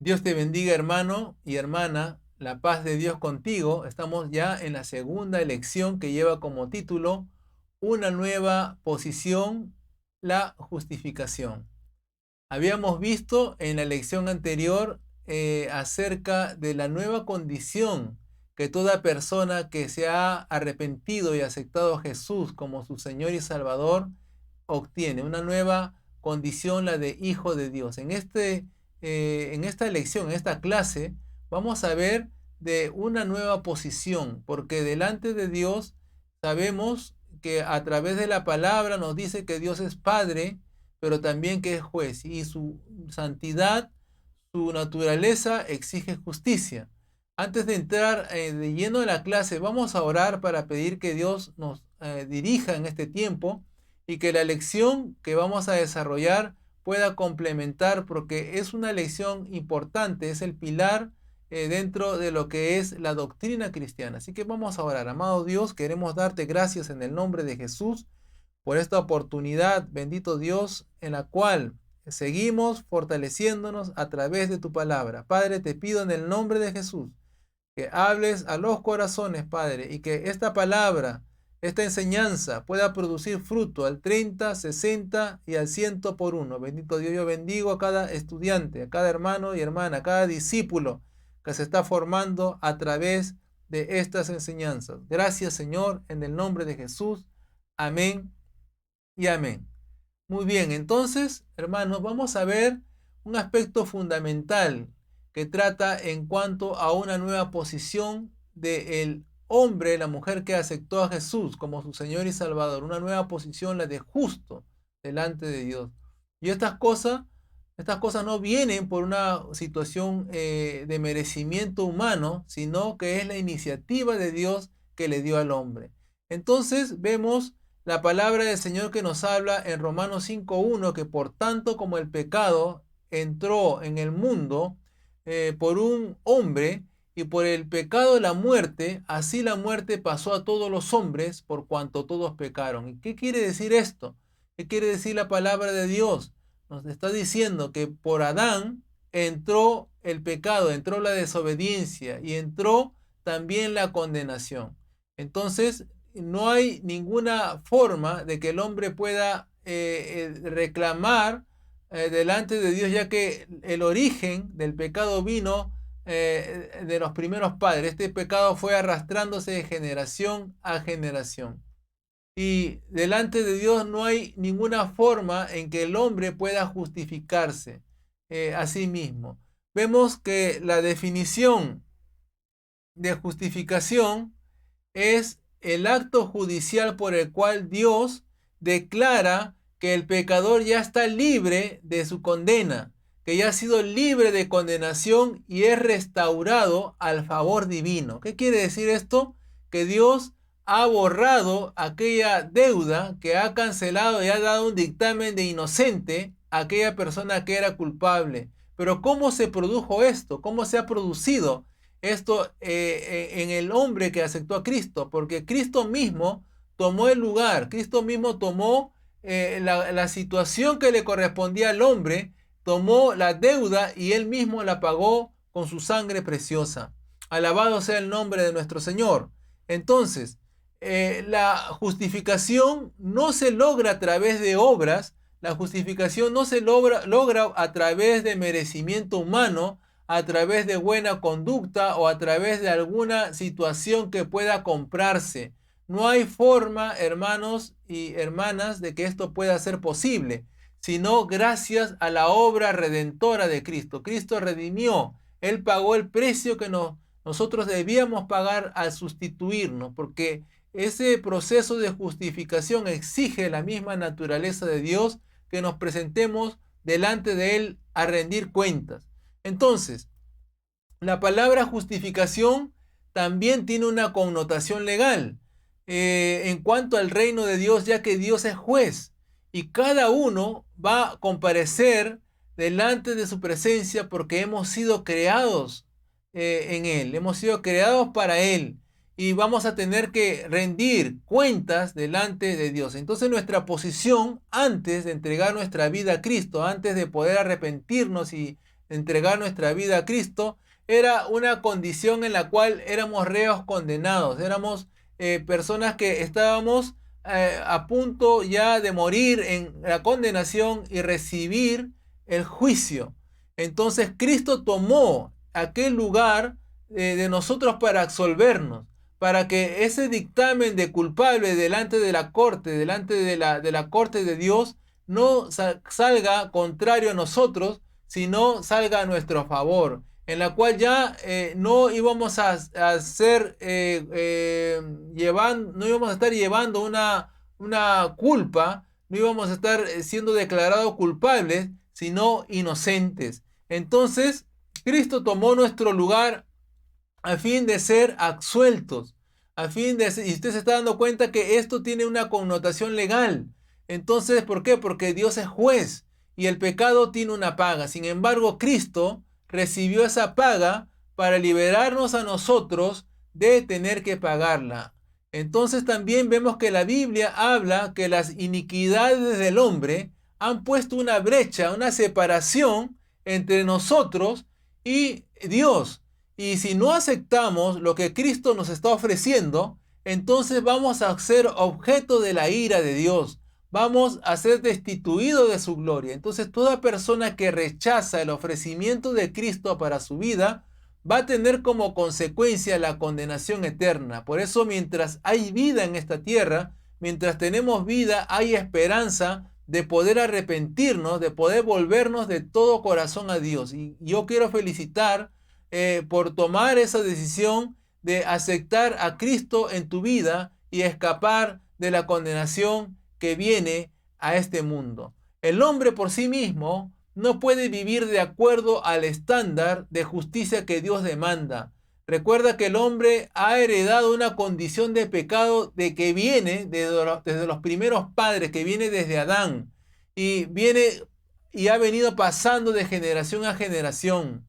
Dios te bendiga, hermano y hermana. La paz de Dios contigo. Estamos ya en la segunda lección que lleva como título Una nueva posición, la justificación. Habíamos visto en la lección anterior acerca de la nueva condición que toda persona que se ha arrepentido y aceptado a Jesús como su Señor y Salvador obtiene. Una nueva condición, la de hijo de Dios. En esta lección, en esta clase, vamos a ver de una nueva posición, porque delante de Dios sabemos que a través de la palabra nos dice que Dios es Padre, pero también que es juez, y su santidad, su naturaleza exige justicia. Antes de entrar de lleno a la clase, vamos a orar para pedir que Dios nos dirija en este tiempo y que la lección que vamos a desarrollar pueda complementar, porque es una lección importante, es el pilar dentro de lo que es la doctrina cristiana. Así que vamos a orar. Amado Dios, queremos darte gracias en el nombre de Jesús por esta oportunidad, bendito Dios, en la cual seguimos fortaleciéndonos a través de tu palabra. Padre, te pido en el nombre de Jesús que hables a los corazones, Padre, y que esta palabra, esta enseñanza pueda producir fruto al 30, 60 y al 100 por uno. Bendito Dios, yo bendigo a cada estudiante, a cada hermano y hermana, a cada discípulo que se está formando a través de estas enseñanzas. Gracias, Señor, en el nombre de Jesús. Amén y amén. Muy bien, entonces, hermanos, vamos a ver un aspecto fundamental que trata en cuanto a una nueva posición del hombre, la mujer que aceptó a Jesús como su Señor y Salvador, una nueva posición, la de justo delante de Dios. Y estas cosas no vienen por una situación de merecimiento humano, sino que es la iniciativa de Dios que le dio al hombre. Entonces vemos la palabra del Señor que nos habla en Romanos 5.1, que por tanto como el pecado entró en el mundo por un hombre, y por el pecado la muerte, así la muerte pasó a todos los hombres por cuanto todos pecaron. ¿Y qué quiere decir esto? ¿Qué quiere decir la palabra de Dios? Nos está diciendo que por Adán entró el pecado, entró la desobediencia y entró también la condenación. Entonces, no hay ninguna forma de que el hombre pueda reclamar delante de Dios, ya que el origen del pecado vino de los primeros padres. Este pecado fue arrastrándose de generación a generación. Y delante de Dios no hay ninguna forma en que el hombre pueda justificarse a sí mismo. Vemos que la definición de justificación es el acto judicial por el cual Dios declara que el pecador ya está libre de su condena, que ya ha sido libre de condenación y es restaurado al favor divino. ¿Qué quiere decir esto? Que Dios ha borrado aquella deuda, que ha cancelado y ha dado un dictamen de inocente a aquella persona que era culpable. Pero ¿cómo se produjo esto? ¿Cómo se ha producido esto en el hombre que aceptó a Cristo? Porque Cristo mismo tomó el lugar, Cristo mismo tomó la situación que le correspondía al hombre, tomó la deuda y él mismo la pagó con su sangre preciosa. Alabado sea el nombre de nuestro Señor. Entonces, la justificación no se logra a través de obras, la justificación no se logra a través de merecimiento humano, a través de buena conducta o a través de alguna situación que pueda comprarse. No hay forma, hermanos y hermanas, de que esto pueda ser posible, sino gracias a la obra redentora de Cristo. Cristo redimió, Él pagó el precio que nosotros debíamos pagar al sustituirnos, porque ese proceso de justificación exige la misma naturaleza de Dios, que nos presentemos delante de Él a rendir cuentas. Entonces, la palabra justificación también tiene una connotación legal en cuanto al reino de Dios, ya que Dios es juez y cada uno va a comparecer delante de su presencia porque hemos sido creados en Él, hemos sido creados para Él y vamos a tener que rendir cuentas delante de Dios. Entonces nuestra posición antes de entregar nuestra vida a Cristo, antes de poder arrepentirnos y entregar nuestra vida a Cristo, era una condición en la cual éramos reos condenados, éramos personas que estábamos a punto ya de morir en la condenación y recibir el juicio. Entonces Cristo tomó aquel lugar de nosotros para absolvernos, para que ese dictamen de culpable delante de la corte, delante de la corte de Dios, no salga contrario a nosotros, sino salga a nuestro favor, en la cual ya no íbamos a ser no íbamos a estar llevando una culpa, no íbamos a estar siendo declarados culpables, sino inocentes. Entonces, Cristo tomó nuestro lugar a fin de ser absueltos, a fin de ser, y usted se está dando cuenta que esto tiene una connotación legal. Entonces, ¿por qué? Porque Dios es juez y el pecado tiene una paga. Sin embargo, Cristo recibió esa paga para liberarnos a nosotros de tener que pagarla. Entonces también vemos que la Biblia habla que las iniquidades del hombre han puesto una brecha, una separación entre nosotros y Dios. Y si no aceptamos lo que Cristo nos está ofreciendo, entonces vamos a ser objeto de la ira de Dios. Vamos a ser destituidos de su gloria. Entonces toda persona que rechaza el ofrecimiento de Cristo para su vida va a tener como consecuencia la condenación eterna. Por eso mientras hay vida en esta tierra, mientras tenemos vida, hay esperanza de poder arrepentirnos, de poder volvernos de todo corazón a Dios. Y yo quiero felicitar por tomar esa decisión de aceptar a Cristo en tu vida y escapar de la condenación que viene a este mundo. El hombre por sí mismo no puede vivir de acuerdo al estándar de justicia que Dios demanda. Recuerda que el hombre ha heredado una condición de pecado de que viene desde los primeros padres, que viene desde Adán y ha venido pasando de generación a generación.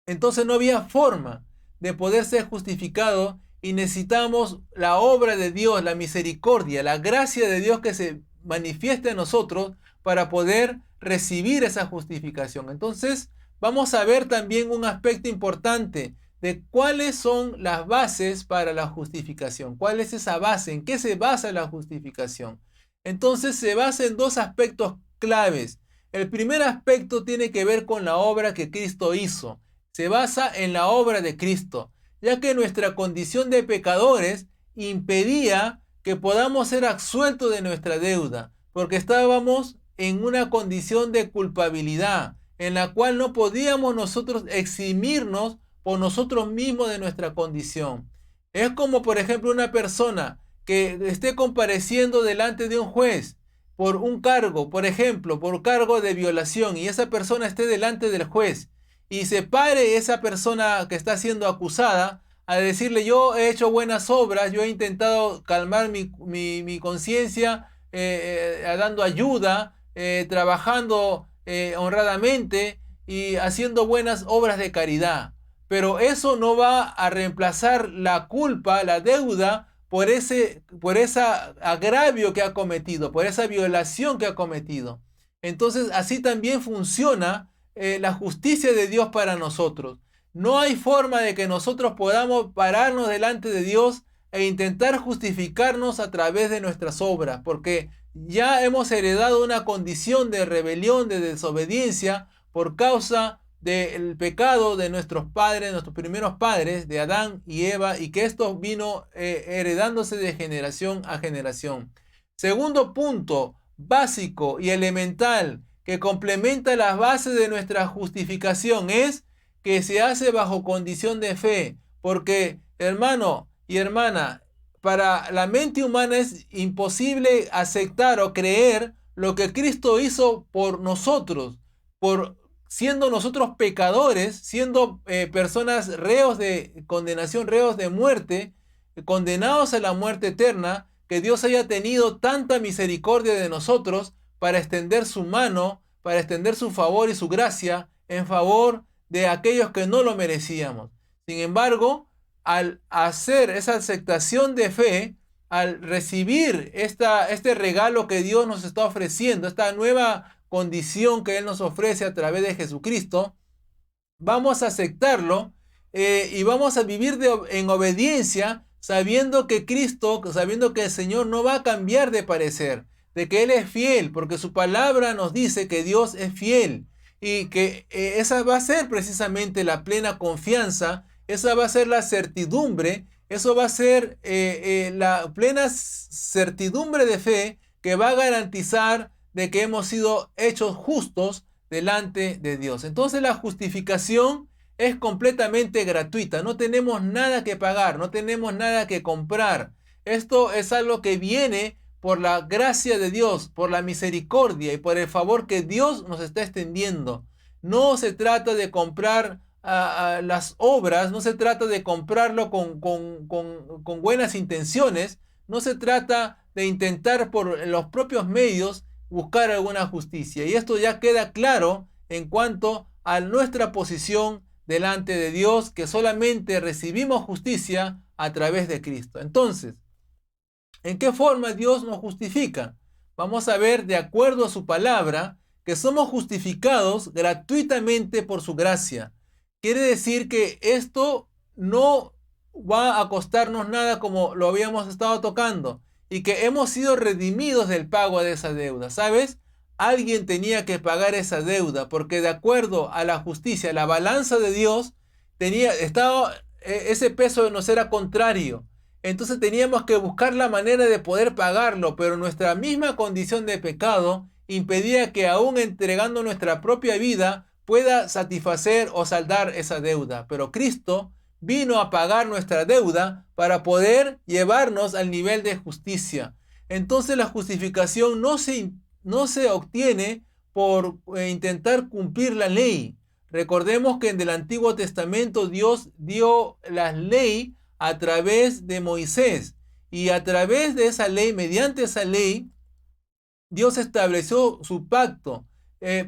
Entonces no había forma de poder ser justificado y necesitamos la obra de Dios, la misericordia, la gracia de Dios que se manifiesta en nosotros para poder recibir esa justificación. Entonces vamos a ver también un aspecto importante de cuáles son las bases para la justificación. ¿Cuál es esa base? ¿En qué se basa la justificación? Entonces se basa en dos aspectos claves. El primer aspecto tiene que ver con la obra que Cristo hizo. Se basa en la obra de Cristo, ya que nuestra condición de pecadores impedía que podamos ser absueltos de nuestra deuda, porque estábamos en una condición de culpabilidad, en la cual no podíamos nosotros eximirnos por nosotros mismos de nuestra condición. Es como, por ejemplo, una persona que esté compareciendo delante de un juez por un cargo, por ejemplo, por cargo de violación, y esa persona esté delante del juez, y se pare esa persona que está siendo acusada a decirle: yo he hecho buenas obras, yo he intentado calmar mi conciencia, dando ayuda, trabajando honradamente y haciendo buenas obras de caridad. Pero eso no va a reemplazar la culpa, la deuda, por ese agravio que ha cometido, por esa violación que ha cometido. Entonces así también funciona la justicia de Dios para nosotros. No hay forma de que nosotros podamos pararnos delante de Dios e intentar justificarnos a través de nuestras obras, porque ya hemos heredado una condición de rebelión, de desobediencia, por causa del pecado de nuestros padres, nuestros primeros padres, de Adán y Eva, y que esto vino heredándose de generación a generación. Segundo punto básico y elemental que complementa las bases de nuestra justificación es que se hace bajo condición de fe, porque, hermano y hermana, para la mente humana es imposible aceptar o creer lo que Cristo hizo por nosotros, siendo nosotros pecadores, siendo personas reos de condenación, reos de muerte, condenados a la muerte eterna, que Dios haya tenido tanta misericordia de nosotros para extender su mano, para extender su favor y su gracia en favor de aquellos que no lo merecíamos. Sin embargo, al hacer esa aceptación de fe, al recibir este regalo que Dios nos está ofreciendo, esta nueva condición que Él nos ofrece a través de Jesucristo, vamos a aceptarlo y vamos a vivir en obediencia, sabiendo que Cristo, sabiendo que el Señor no va a cambiar de parecer, de que Él es fiel, porque su palabra nos dice que Dios es fiel y que esa va a ser precisamente la plena confianza, esa va a ser la certidumbre, eso va a ser la plena certidumbre de fe que va a garantizar de que hemos sido hechos justos delante de Dios. Entonces la justificación es completamente gratuita, no tenemos nada que pagar, no tenemos nada que comprar. Esto es algo que viene por la gracia de Dios, por la misericordia y por el favor que Dios nos está extendiendo. No se trata de comprar las obras, no se trata de comprarlo con buenas intenciones, no se trata de intentar por los propios medios buscar alguna justicia. Y esto ya queda claro en cuanto a nuestra posición delante de Dios, que solamente recibimos justicia a través de Cristo. Entonces, ¿en qué forma Dios nos justifica? Vamos a ver, de acuerdo a su palabra, que somos justificados gratuitamente por su gracia. Quiere decir que esto no va a costarnos nada, como lo habíamos estado tocando, y que hemos sido redimidos del pago de esa deuda. ¿Sabes? Alguien tenía que pagar esa deuda, porque de acuerdo a la justicia, la balanza de Dios ese peso nos era contrario. Entonces teníamos que buscar la manera de poder pagarlo, pero nuestra misma condición de pecado impedía que, aún entregando nuestra propia vida, pueda satisfacer o saldar esa deuda. Pero Cristo vino a pagar nuestra deuda para poder llevarnos al nivel de justicia. Entonces la justificación no se obtiene por intentar cumplir la ley. Recordemos que en el Antiguo Testamento Dios dio la ley a través de Moisés, y a través de esa ley, mediante esa ley, Dios estableció su pacto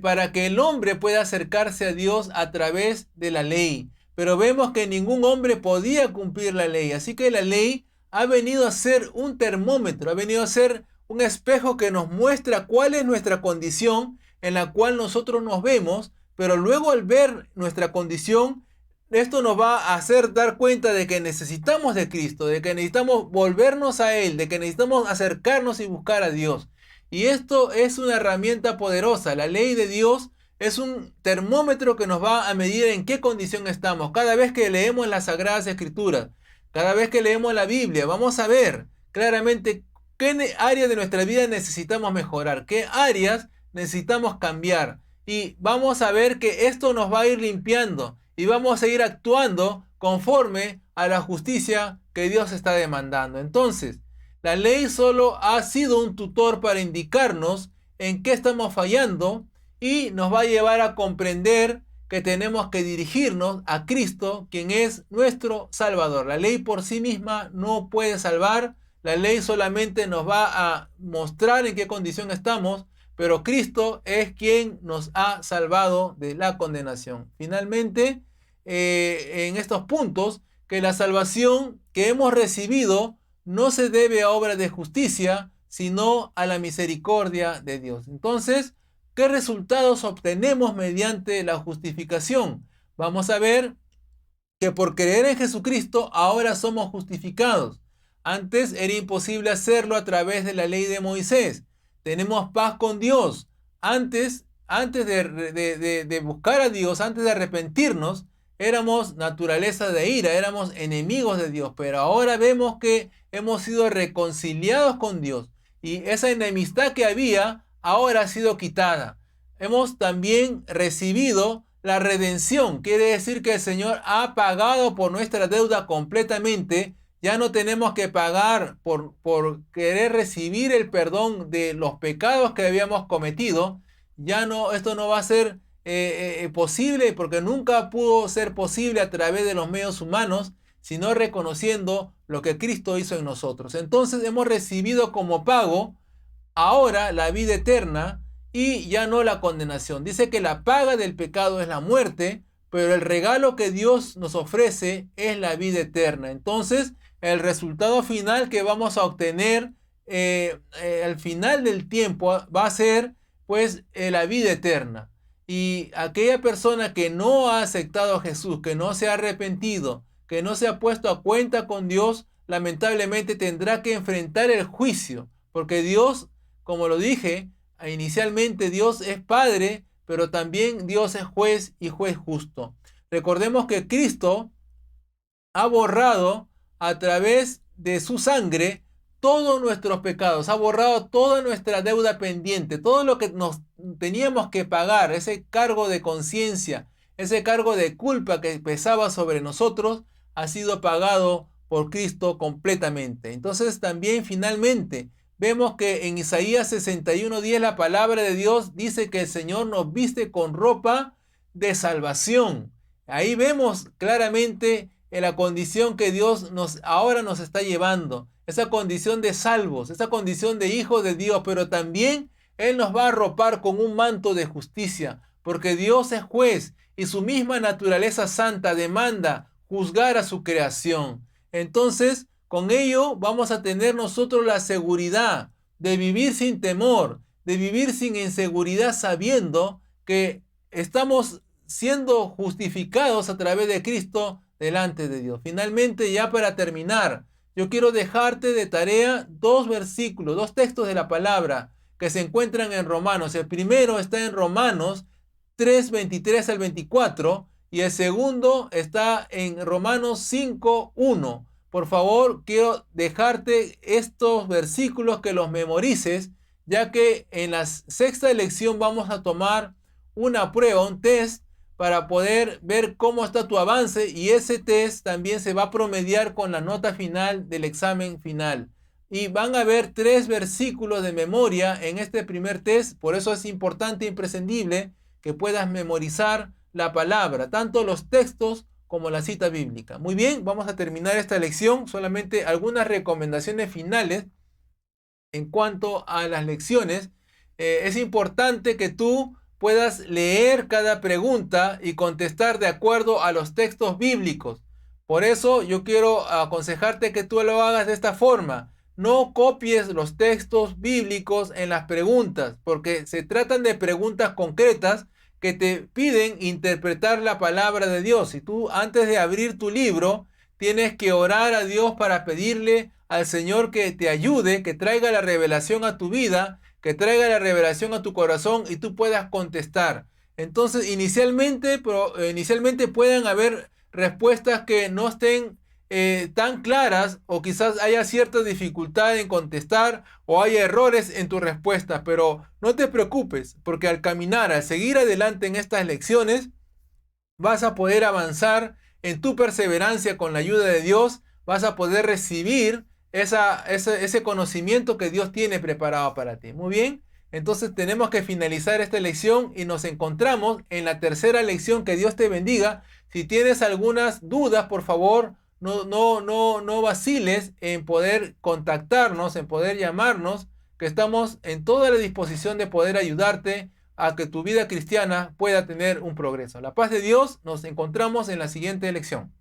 para que el hombre pueda acercarse a Dios a través de la ley. Pero vemos que ningún hombre podía cumplir la ley, así que la ley ha venido a ser un termómetro, ha venido a ser un espejo que nos muestra cuál es nuestra condición en la cual nosotros nos vemos, pero luego, al ver nuestra condición, esto nos va a hacer dar cuenta de que necesitamos de Cristo, de que necesitamos volvernos a Él, de que necesitamos acercarnos y buscar a Dios. Y esto es una herramienta poderosa. La ley de Dios es un termómetro que nos va a medir en qué condición estamos. Cada vez que leemos las Sagradas Escrituras, cada vez que leemos la Biblia, vamos a ver claramente qué áreas de nuestra vida necesitamos mejorar, qué áreas necesitamos cambiar. Y vamos a ver que esto nos va a ir limpiando y vamos a ir actuando conforme a la justicia que Dios está demandando. Entonces, la ley solo ha sido un tutor para indicarnos en qué estamos fallando, y nos va a llevar a comprender que tenemos que dirigirnos a Cristo, quien es nuestro Salvador. La ley por sí misma no puede salvar, la ley solamente nos va a mostrar en qué condición estamos, pero Cristo es quien nos ha salvado de la condenación. Finalmente, en estos puntos, que la salvación que hemos recibido no se debe a obras de justicia, sino a la misericordia de Dios. Entonces, ¿qué resultados obtenemos mediante la justificación? Vamos a ver que por creer en Jesucristo ahora somos justificados. Antes era imposible hacerlo a través de la ley de Moisés. Tenemos paz con Dios. Antes de buscar a Dios, antes de arrepentirnos, éramos naturaleza de ira, éramos enemigos de Dios. Pero ahora vemos que hemos sido reconciliados con Dios, y esa enemistad que había ahora ha sido quitada. Hemos también recibido la redención. Quiere decir que el Señor ha pagado por nuestra deuda completamente. Ya no tenemos que pagar por querer recibir el perdón de los pecados que habíamos cometido. Ya no, esto no va a ser posible, porque nunca pudo ser posible a través de los medios humanos, sino reconociendo lo que Cristo hizo en nosotros. Entonces hemos recibido como pago ahora la vida eterna y ya no la condenación. Dice que la paga del pecado es la muerte, pero el regalo que Dios nos ofrece es la vida eterna. Entonces, el resultado final que vamos a obtener al final del tiempo va a ser pues la vida eterna. Y aquella persona que no ha aceptado a Jesús, que no se ha arrepentido, que no se ha puesto a cuenta con Dios, lamentablemente tendrá que enfrentar el juicio, porque Dios, como lo dije inicialmente, Dios es Padre, pero también Dios es juez y juez justo. Recordemos que Cristo ha borrado a través de su sangre todos nuestros pecados, ha borrado toda nuestra deuda pendiente, todo lo que nos teníamos que pagar, ese cargo de conciencia, ese cargo de culpa que pesaba sobre nosotros, ha sido pagado por Cristo completamente. Entonces también finalmente vemos que en Isaías 61:10 la palabra de Dios dice que el Señor nos viste con ropa de salvación. Ahí vemos claramente en la condición que Dios ahora nos está llevando, esa condición de salvos, esa condición de hijos de Dios, pero también Él nos va a arropar con un manto de justicia, porque Dios es juez y su misma naturaleza santa demanda juzgar a su creación. Entonces, con ello vamos a tener nosotros la seguridad de vivir sin temor, de vivir sin inseguridad, sabiendo que estamos siendo justificados a través de Cristo delante de Dios. Finalmente, ya para terminar, yo quiero dejarte de tarea dos versículos, dos textos de la palabra que se encuentran en Romanos. El primero está en Romanos 3:23 al 24 y el segundo está en Romanos 5:1. Por favor, quiero dejarte estos versículos que los memorices, ya que en la sexta lección vamos a tomar una prueba, un test, para poder ver cómo está tu avance, y ese test también se va a promediar con la nota final del examen final. Y van a haber 3 versículos de memoria en este primer test, por eso es importante e imprescindible que puedas memorizar la palabra, tanto los textos como la cita bíblica. Muy bien, vamos a terminar esta lección. Solamente algunas recomendaciones finales en cuanto a las lecciones. Es importante que tú puedas leer cada pregunta y contestar de acuerdo a los textos bíblicos. Por eso yo quiero aconsejarte que tú lo hagas de esta forma. No copies los textos bíblicos en las preguntas, porque se tratan de preguntas concretas que te piden interpretar la palabra de Dios. Y tú, antes de abrir tu libro, tienes que orar a Dios para pedirle al Señor que te ayude, que traiga la revelación a tu vida, que traiga la revelación a tu corazón y tú puedas contestar. Entonces, inicialmente pueden haber respuestas que no estén tan claras, o quizás haya cierta dificultad en contestar o haya errores en tu respuesta, pero no te preocupes, porque al caminar, al seguir adelante en estas lecciones, vas a poder avanzar en tu perseverancia con la ayuda de Dios, vas a poder recibir ese conocimiento que Dios tiene preparado para ti. Muy bien, entonces tenemos que finalizar esta lección y nos encontramos en la tercera lección. Que Dios te bendiga. Si tienes algunas dudas, por favor, no vaciles en poder contactarnos, en poder llamarnos, que estamos en toda la disposición de poder ayudarte a que tu vida cristiana pueda tener un progreso. La paz de Dios, nos encontramos en la siguiente lección.